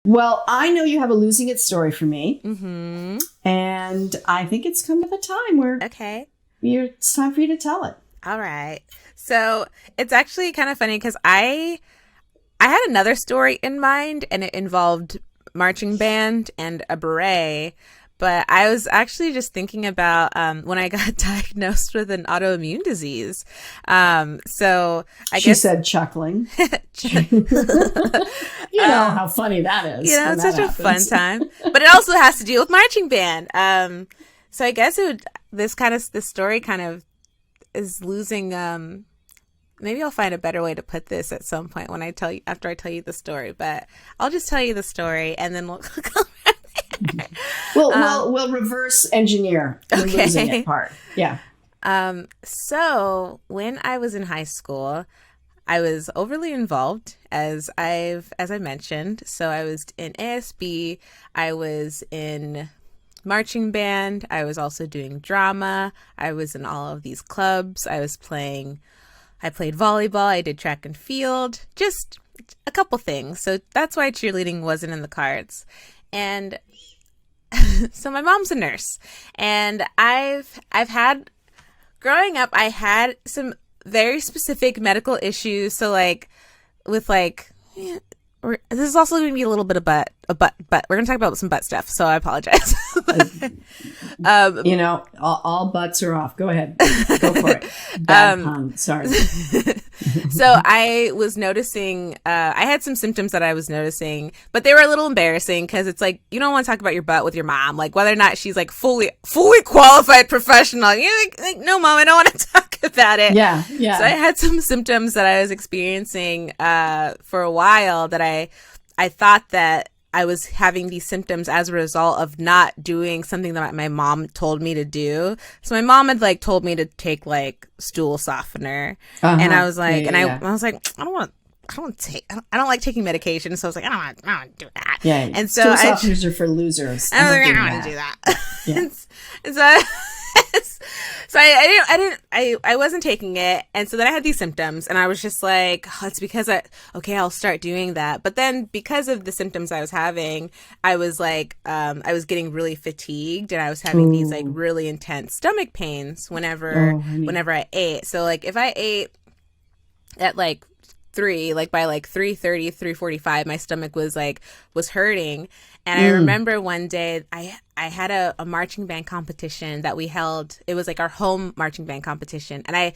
Well, I know you have a losing it story for me. Mm-hmm. And I think it's come to the time where it's time for you to tell it. All right. So it's actually kind of funny because I had another story in mind, and it involved marching band and a beret. But I was actually just thinking about when I got diagnosed with an autoimmune disease. So I guess she said, chuckling. You know how funny that is. You know, it's such a fun time. But it also has to deal with marching band. So I guess this story kind of is losing. Maybe I'll find a better way to put this at some point after I tell you the story. But I'll just tell you the story, and then we'll go. We'll reverse engineer the losing it part. Yeah. So when I was in high school, I was overly involved, as I mentioned. So I was in ASB, I was in marching band, I was also doing drama, I was in all of these clubs, I played volleyball, I did track and field, just a couple things. So that's why cheerleading wasn't in the cards. And so my mom's a nurse, and growing up, I had some very specific medical issues. So this is also going to be a little bit of butt. We're going to talk about some butt stuff. So I apologize. All butts are off. Go ahead. Go for it. Bad pun. Sorry. So I was noticing, I had some symptoms that I was noticing, but they were a little embarrassing because it's like, you don't want to talk about your butt with your mom, like whether or not she's like fully qualified professional. You're like, no, mom, I don't want to talk about it. Yeah. So I had some symptoms that I was experiencing for a while that I thought that I was having these symptoms as a result of not doing something that my mom told me to do. So my mom had told me to take stool softener, and I was like, I was like, I don't like taking medication. So I was like, I don't want to do that. Yeah. And so stool softeners are for losers. I was like, I don't want to do that. Yeah. So I wasn't taking it. And so then I had these symptoms, and I was just like, it's because I'll start doing that. But then because of the symptoms I was having, I was I was getting really fatigued, and I was having these really intense stomach pains whenever I ate. So if I ate at 3, by 3:30, 3:45, my stomach was hurting. And I remember one day I had a marching band competition that we held. It was our home marching band competition. And I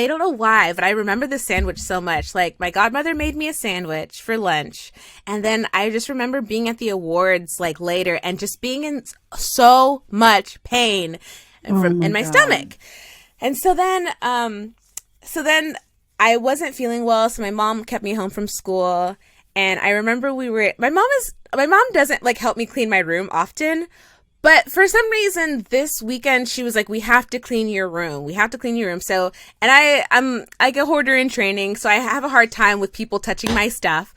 don't know why, but I remember the sandwich so much. My godmother made me a sandwich for lunch. And then I just remember being at the awards later and just being in so much pain in my stomach. And so then I wasn't feeling well, so my mom kept me home from school. And I remember my mom doesn't help me clean my room often, but for some reason this weekend she was like, we have to clean your room. So, and I'm a hoarder in training, so I have a hard time with people touching my stuff.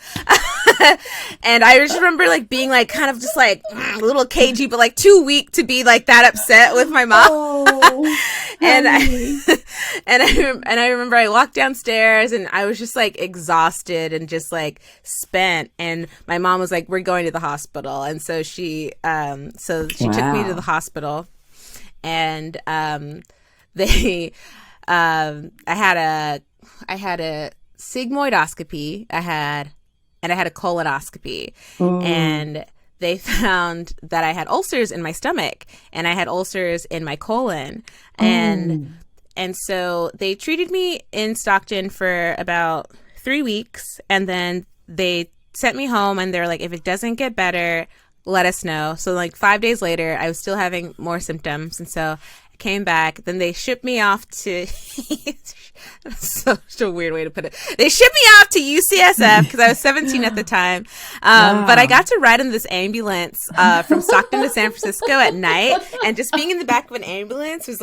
And I just remember being kind of just a little cagey, but too weak to be that upset with my mom. Oh, and I remember I walked downstairs and I was just exhausted and just spent. And my mom was like, we're going to the hospital. And so she took me to the hospital, and I had a sigmoidoscopy. I had a colonoscopy. Ooh. And they found that I had ulcers in my stomach, and I had ulcers in my colon. And so they treated me in Stockton for about 3 weeks, and then they sent me home, and they're like, if it doesn't get better, let us know. So 5 days later, I was still having more symptoms, and so I came back. Then they shipped me off to such a weird way to put it. They shipped me off to UCSF because I was 17 at the time. Wow. But I got to ride in this ambulance from Stockton to San Francisco at night, and just being in the back of an ambulance was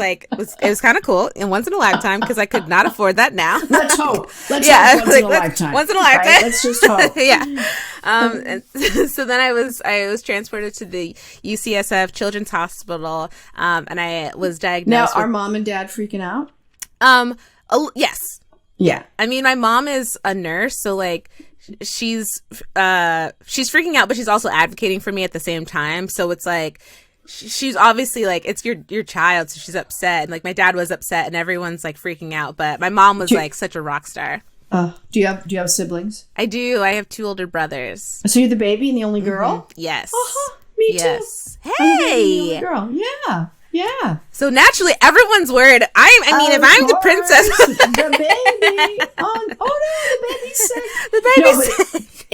kind of cool, and once in a lifetime, because I could not afford that now. Let's hope. Once in a lifetime. Once in a lifetime. Right? Let's just hope. Yeah. And so then I was transported to the UCSF Children's Hospital, and I was diagnosed. Now, are mom and dad freaking out? Yes. Yeah. I mean, my mom is a nurse, so she's freaking out, but she's also advocating for me at the same time. So it's like, she's obviously like, it's your child, so she's upset, and like my dad was upset, and everyone's like freaking out. But my mom was like such a rock star. Do you have siblings? I do. I have 2 older brothers. So you're the baby and the only girl? Yes. Me yes. too. Hey. I'm the baby and the only girl. Yeah. So naturally, everyone's worried. I mean, if I'm the princess, the baby. Oh no, the baby's sick. The baby's sick.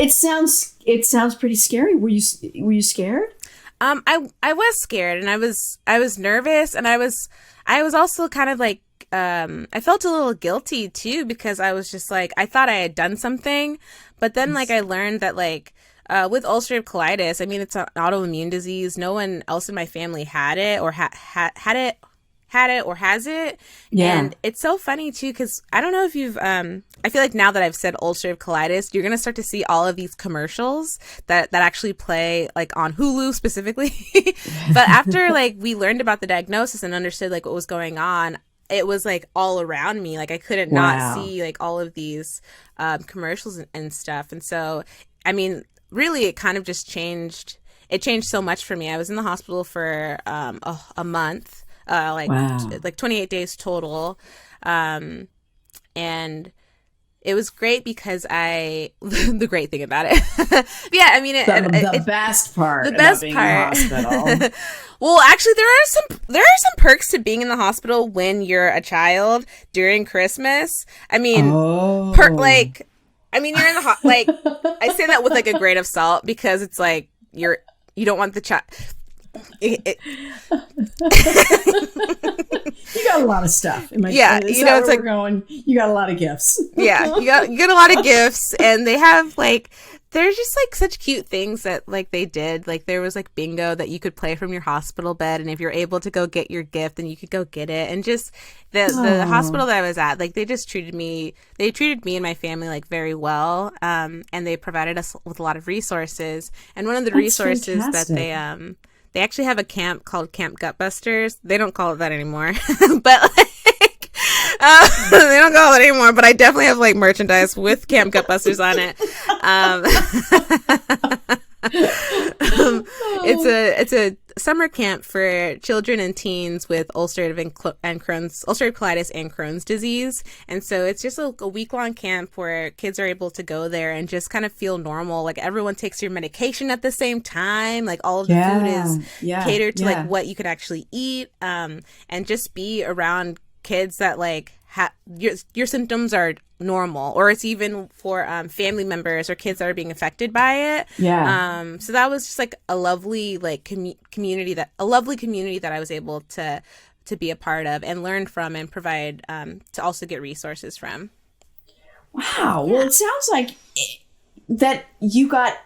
It sounds pretty scary. Were you scared? I was scared, and I was nervous, and I was also kind of like, I felt a little guilty too, because I was just like, I thought I had done something, but then like I learned that like, with ulcerative colitis, I mean, it's an autoimmune disease. No one else in my family had it or had it or has it. Yeah. And it's so funny too, because I don't know if you've I feel like now that I've said ulcerative colitis, you're gonna start to see all of these commercials that actually play like on Hulu specifically. But after like we learned about the diagnosis and understood like what was going on, it was like all around me. Like I couldn't not see like all of these commercials and stuff. And so, I mean, really, it kind of just changed. It changed so much for me. I was in the hospital for a month. Like 28 days total. And it was great because the great thing about it. Yeah, I mean, the best part about being in the hospital. Well, actually, there are some perks to being in the hospital when you're a child during Christmas. I mean, you're in the like, I say that with like a grain of salt, because it's like you don't want the child. You got a lot of stuff. It's like going. You got a lot of gifts. Yeah, you get a lot of gifts, and they have like, there's just like such cute things that like they did. Like there was like bingo that you could play from your hospital bed, and if you're able to go get your gift, then you could go get it. And just the hospital that I was at, like they treated me and my family like very well, and they provided us with a lot of resources. And one of the resources fantastic. That they actually have a camp called Camp Gutbusters. They don't call it that anymore, but like, they don't call it anymore. But I definitely have like merchandise with Camp Gutbusters on it. It's a summer camp for children and teens with ulcerative colitis and Crohn's disease. And so it's just a week-long camp where kids are able to go there and just kind of feel normal. Like everyone takes your medication at the same time. Like all of the food is catered to like what you could actually eat, and just be around kids that like your symptoms are normal, or it's even for family members or kids that are being affected by it. So that was just like a lovely like community that I was able to be a part of and learn from and provide to also get resources from. Wow. Well, it sounds like that you got,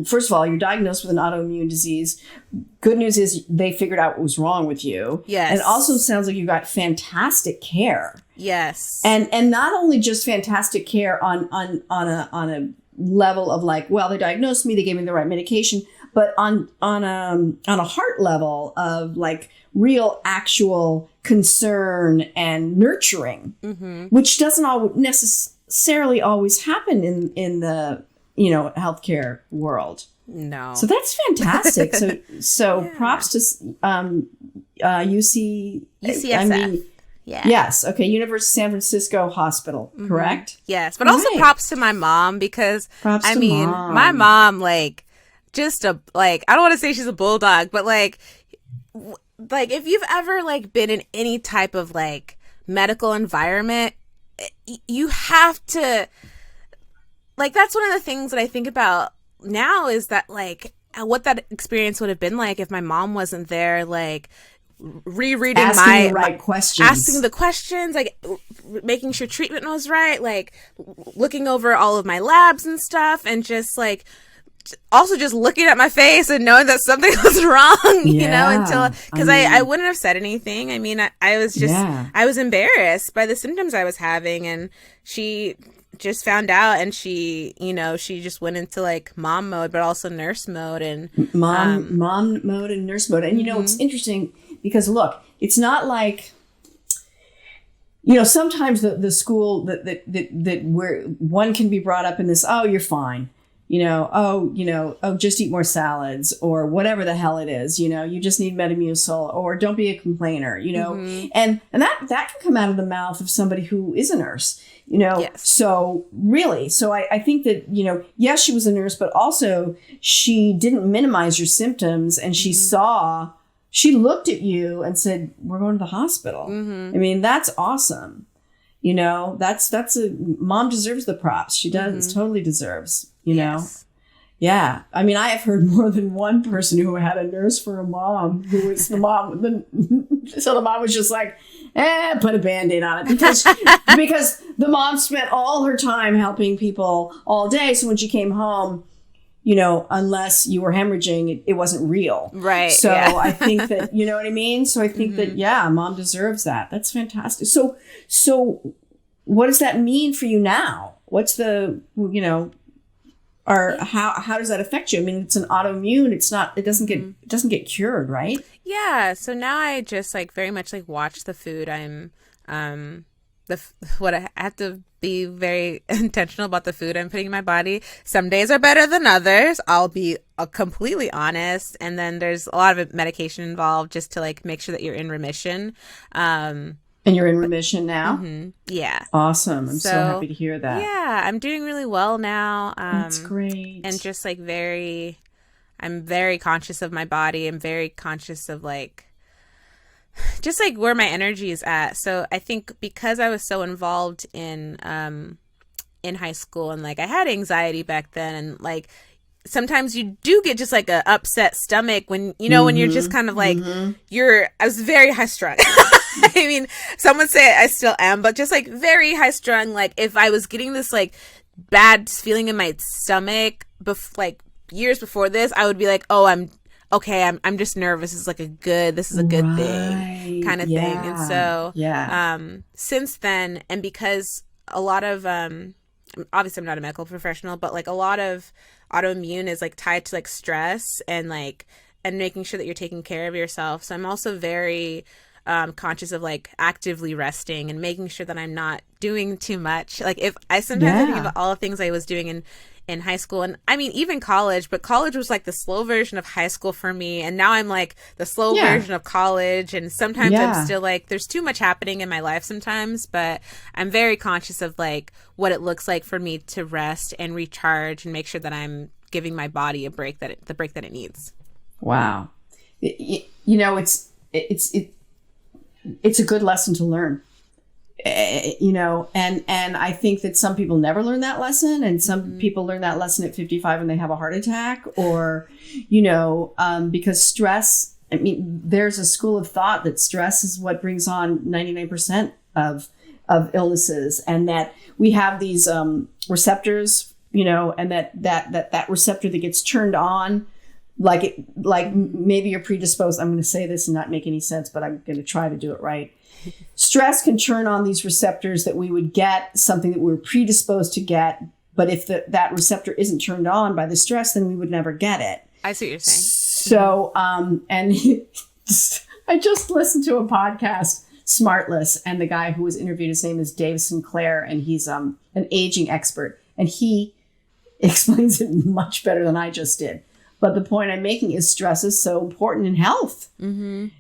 first of all, you're diagnosed with an autoimmune disease. Good news is they figured out what was wrong with you. Yes. And it also sounds like you got fantastic care. Yes. And not only just fantastic care on a level of like, well, they diagnosed me, they gave me the right medication, but on a heart level of like real actual concern and nurturing, which doesn't necessarily always happen in the healthcare world. No. So that's fantastic. So props to UCSF. I mean, yes. Okay. University of San Francisco Hospital. Correct. Yes. But also props to my mom, because my mom, like, just I don't want to say she's a bulldog, but like if you've ever like been in any type of like medical environment, you have to, like, that's one of the things that I think about now, is that like what that experience would have been like if my mom wasn't there, like rereading asking the questions, like making sure treatment was right, like looking over all of my labs and stuff, and just like also just looking at my face and knowing that something was wrong, until, because I wouldn't have said anything. I mean, I was just, I was embarrassed by the symptoms I was having, and she just found out, and she just went into like mom mode, but also nurse mode, and mom mode and nurse mode. And it's interesting because look, it's not like, sometimes the school that where one can be brought up in this, oh, you're fine. Just eat more salads or whatever the hell it is, you just need Metamucil or don't be a complainer, and that can come out of the mouth of somebody who is a nurse, Yes. So really, I think that, yes, she was a nurse, but also she didn't minimize your symptoms and she looked at you and said, we're going to the hospital. I mean, that's awesome. That's mom deserves the props. She does totally deserves, Yes. Yeah. I mean, I have heard more than one person who had a nurse for a mom who was the mom. So the mom was just like, put a Band-Aid on it because the mom spent all her time helping people all day. So when she came home, unless you were hemorrhaging, it wasn't real. Right. So I think that, you know what I mean? So I think that, mom deserves that. That's fantastic. So what does that mean for you now? What's the, or how does that affect you? I mean, it's an autoimmune. It doesn't get cured, right? Yeah. So now I just very much watch the food I'm, what I have to be very intentional about the food I'm putting in my body. Some days are better than others. I'll be completely honest. And then there's a lot of medication involved just to make sure that you're in remission. And you're in remission now? Yeah. Awesome. I'm so happy to hear that. Yeah. I'm doing really well now. That's great. And just I'm very conscious of my body. I'm very conscious of just where my energy is at. So I think because I was so involved in high school and I had anxiety back then and sometimes you do get just a upset stomach when when you're just kind of I was very high strung. I mean, some would say I still am, but just very high strung. If I was getting this bad feeling in my stomach years before this, I would be oh, I'm okay, I'm just nervous. This is a good thing kind of thing. And so since then, and because a lot of obviously I'm not a medical professional, but a lot of autoimmune is tied to stress and and making sure that you're taking care of yourself. So I'm also very conscious of actively resting and making sure that I'm not doing too much. If I sometimes think about all the things I was doing in high school, and I mean even college, but college was the slow version of high school for me, and now I'm the slow version of college, and sometimes I'm still there's too much happening in my life sometimes, but I'm very conscious of what it looks like for me to rest and recharge and make sure that I'm giving my body the break that it needs. Wow. It's a good lesson to learn. And I think that some people never learn that lesson, and some people learn that lesson at 55 and they have a heart attack, or, because stress, I mean, there's a school of thought that stress is what brings on 99% of illnesses, and that we have these receptors, and that receptor that gets turned on, maybe you're predisposed. I'm going to say this and not make any sense, but I'm going to try to do it right. Stress can turn on these receptors that we would get something that we were predisposed to get. But if that receptor isn't turned on by the stress, then we would never get it. I see what you're saying. So, and I just listened to a podcast, Smartless, and the guy who was interviewed, his name is Dave Sinclair, and he's an aging expert, and he explains it much better than I just did. But the point I'm making is stress is so important in health, and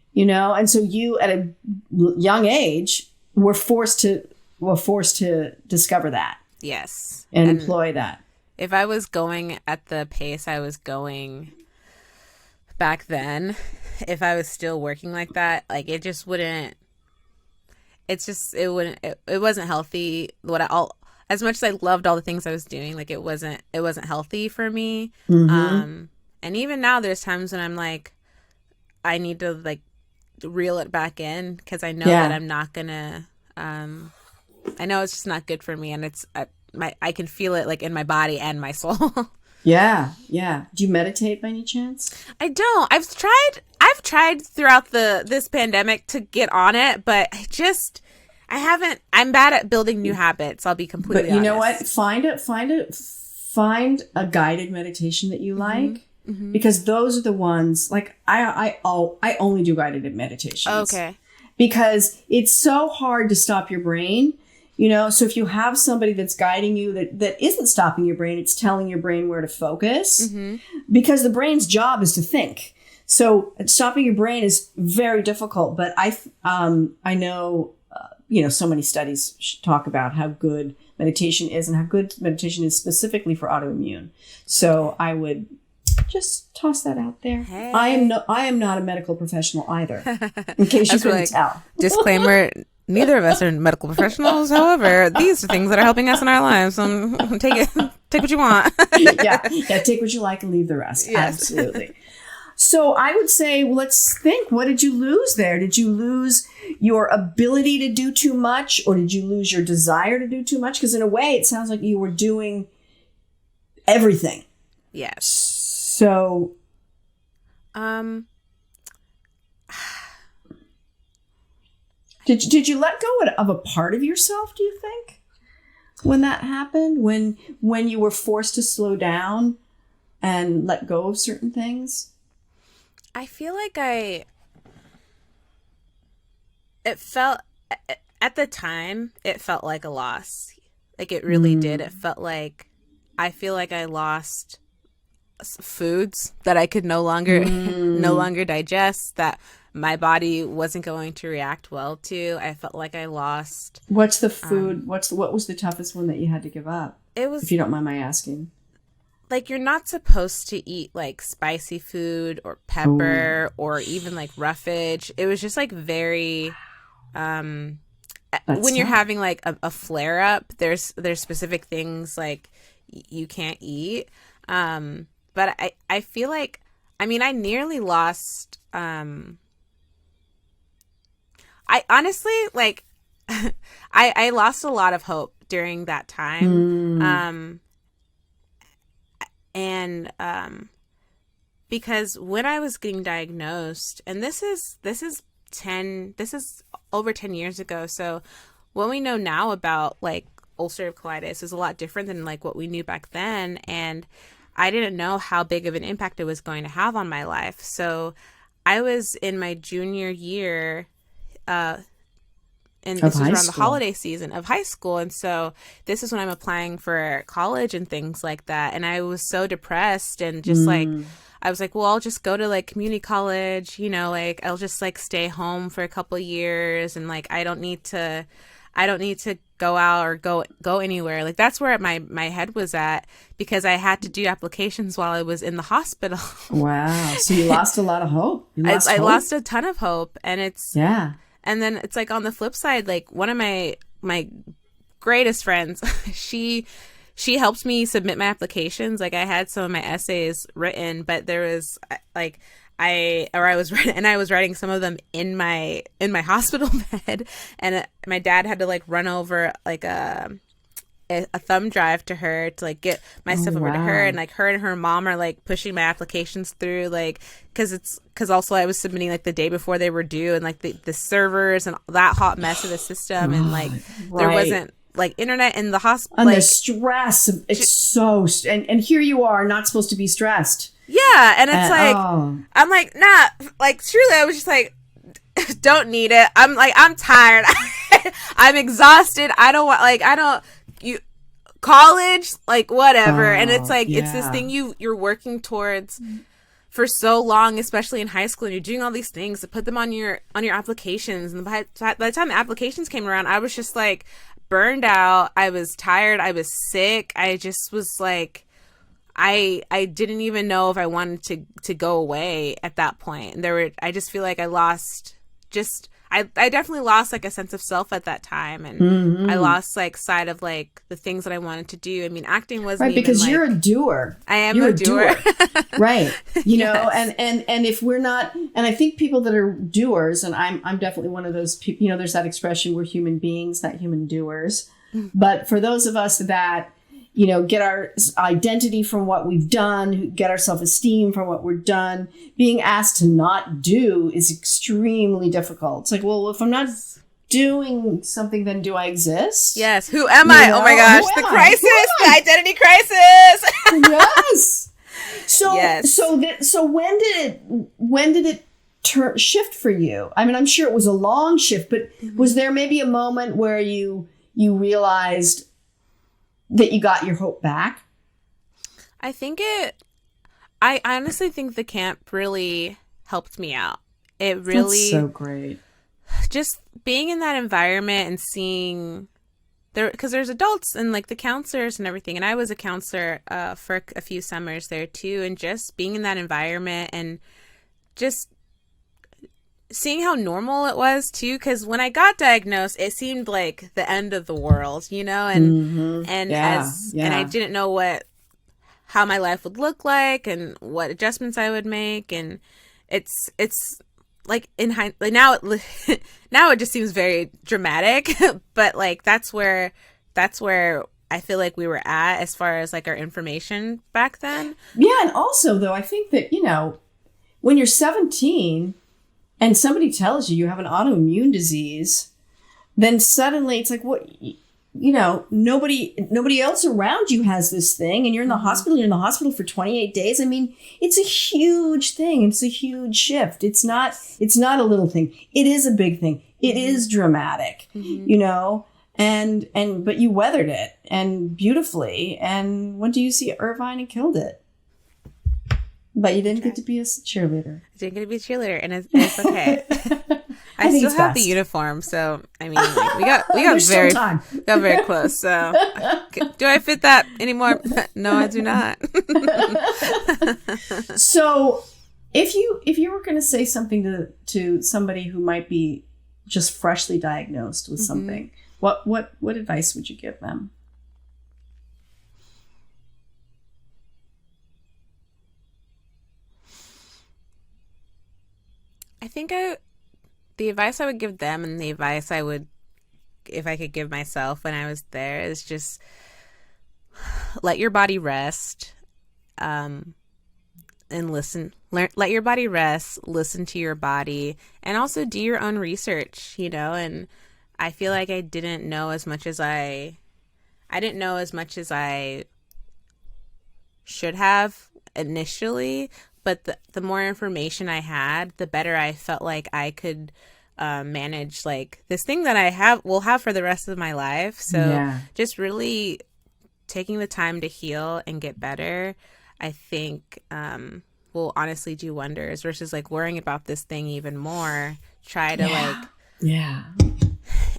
so you at a young age were forced to discover that. Yes. And employ that. If I was going at the pace I was going back then, if I was still working like that, it just wouldn't, it wasn't healthy. As much as I loved all the things I was doing, it wasn't healthy for me. And even now there's times when I'm I need to reel it back in, because I know that I'm not gonna, I know it's just not good for me, and it's, I can feel it in my body and my soul. Yeah. Do you meditate by any chance? I don't. I've tried throughout this pandemic to get on it, but I haven't. I'm bad at building new habits. I'll be completely honest. But you know what? Find a guided meditation that you like. Because those are the ones I only do guided meditations. Okay. because it's so hard to stop your brain. So if you have somebody that's guiding you that isn't stopping your brain, it's telling your brain where to focus, because the brain's job is to think. So stopping your brain is very difficult. But I know, so many studies talk about how good meditation is and how good meditation is specifically for autoimmune. So I would just toss that out there. Hey. I am not a medical professional either, in case you couldn't tell. Disclaimer. Neither of us are medical professionals. However, these are things that are helping us in our lives. Take what you want. yeah, take what you like and leave the rest. Yes. Absolutely. So I would say, well, let's think. What did you lose there? Did you lose your ability to do too much, or did you lose your desire to do too much? Because in a way, it sounds like you were doing everything. Yes. So, Did you let go of a part of yourself, do you think, when that happened? When you were forced to slow down and let go of certain things? I feel like it felt, at the time, it felt like a loss. Like it really did. It felt like, I feel like I lost foods that I could no longer digest, that my body wasn't going to react well to. I felt like I lost. What's the food? What was the toughest one that you had to give up? It was, if you don't mind my asking. Like, you're not supposed to eat like spicy food or pepper or even like roughage. It was just like very when you're having like a flare up, there's specific things like you can't eat. But I feel like, I mean, I nearly lost I honestly, like, I lost a lot of hope during that time. Because when I was getting diagnosed, and this is over 10 years ago. So what we know now about like ulcerative colitis is a lot different than like what we knew back then. And I didn't know how big of an impact it was going to have on my life. So I was in my junior year, and this was around the holiday season of high school. And so this is when I'm applying for college and things like that. And I was so depressed and just like, I was like, well, I'll just go to like community college, like I'll just like stay home for a couple of years. And like, I don't need to go out or go anywhere. Like that's where my head was at, because I had to do applications while I was in the hospital. Wow. So you lost a lot of hope. I lost a ton of hope. And yeah. And then it's like on the flip side, like one of my greatest friends, she helped me submit my applications. Like I had some of my essays written, but there was like I was writing some of them in my hospital bed, and my dad had to like run over like a thumb drive to her to like get my stuff over to her, and like her and her mom are like pushing my applications through, like because also I was submitting like the day before they were due, and like the servers and that hot mess of the system, and like there wasn't like internet in the hospital, and like, the stress. It's so and here you are not supposed to be stressed. Yeah, and it's like I'm like, nah, like truly I was just like, don't need it. I'm like, I'm tired. I'm exhausted. College, like whatever. And it's like, it's this thing you're working towards for so long, especially in high school, and you're doing all these things to put them on your applications. And by the time the applications came around, I was just like burned out. I was tired. I was sick. I just was like, I didn't even know if I wanted to go away at that point. And I just feel like I lost I definitely lost like a sense of self at that time, and I lost like sight of like the things that I wanted to do. I mean, acting wasn't right, because even, you're a doer. I am a doer. Right. Yes. And if we're not, and I think people that are doers, and I'm definitely one of those people, there's that expression, we're human beings, not human doers. But for those of us that get our identity from what we've done, get our self-esteem from what we've done, being asked to not do is extremely difficult. It's like, well, if I'm not doing something, then do I exist? Yes. Who am I? Oh my gosh. The crisis, the identity crisis. Yes. So, yes. so when did it shift for you? I mean, I'm sure it was a long shift, but was there maybe a moment where you realized that you got your hope back? I honestly think the camp really helped me out. It really... That's so great. Just being in that environment and seeing... Because there's adults and like the counselors and everything. And I was a counselor for a few summers there too. And just being in that environment and just seeing how normal it was too. Because when I got diagnosed, it seemed like the end of the world, you know? And and I didn't know how my life would look like and what adjustments I would make. And it's like in hindsight, now it just seems very dramatic, but like that's where I feel like we were at as far as like our information back then. Yeah, and also though I think that, you know, when you're 17 and somebody tells you have an autoimmune disease, then suddenly it's like, what, you know, nobody else around you has this thing, and you're in the hospital. You're in the hospital for 28 days. I mean, it's a huge thing. It's a huge shift. It's not a little thing. It is a big thing. It is dramatic, you know, but you weathered it and beautifully. And went to UC Irvine and killed it. But you didn't get to be a cheerleader. I didn't get to be a cheerleader, and it's okay. I still have the uniform, so I mean, like, we got very close. So, do I fit that anymore? No, I do not. So, if you were going to say something to somebody who might be just freshly diagnosed with something, what advice would you give them? I think the advice I would give them, and the advice I would, if I could give myself when I was there, is just let your body rest, and listen. Let your body rest, listen to your body, and also do your own research, you know. And I feel like I didn't know as much as I should have initially. But the more information I had, the better I felt like I could manage like this thing that will have for the rest of my life. So just really taking the time to heal and get better, I think will honestly do wonders versus like worrying about this thing even more. Try to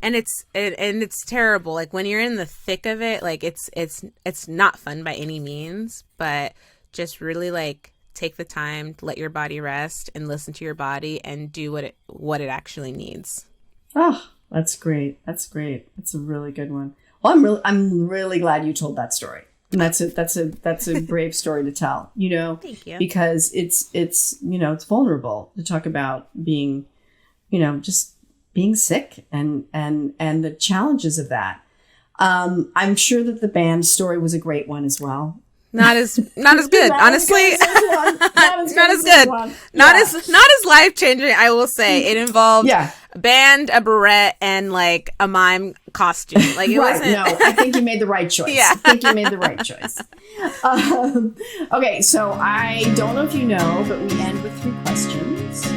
and it's terrible. Like when you're in the thick of it, like it's not fun by any means, but just really like take the time to let your body rest and listen to your body and do what it actually needs. Oh, that's great. That's great. That's a really good one. Well, I'm really glad you told that story. And that's a brave story to tell, you know. Thank you. Because it's you know, it's vulnerable to talk about being, you know, just being sick and the challenges of that. I'm sure that the band story was a great one as well. Not as good, honestly. Not as good. Not as life changing. I will say it involved a band, a barrette, and like a mime costume. Like it wasn't. No, I think you made the right choice. Yeah. I think you made the right choice. Okay, so I don't know if you know, but we end with 3 questions.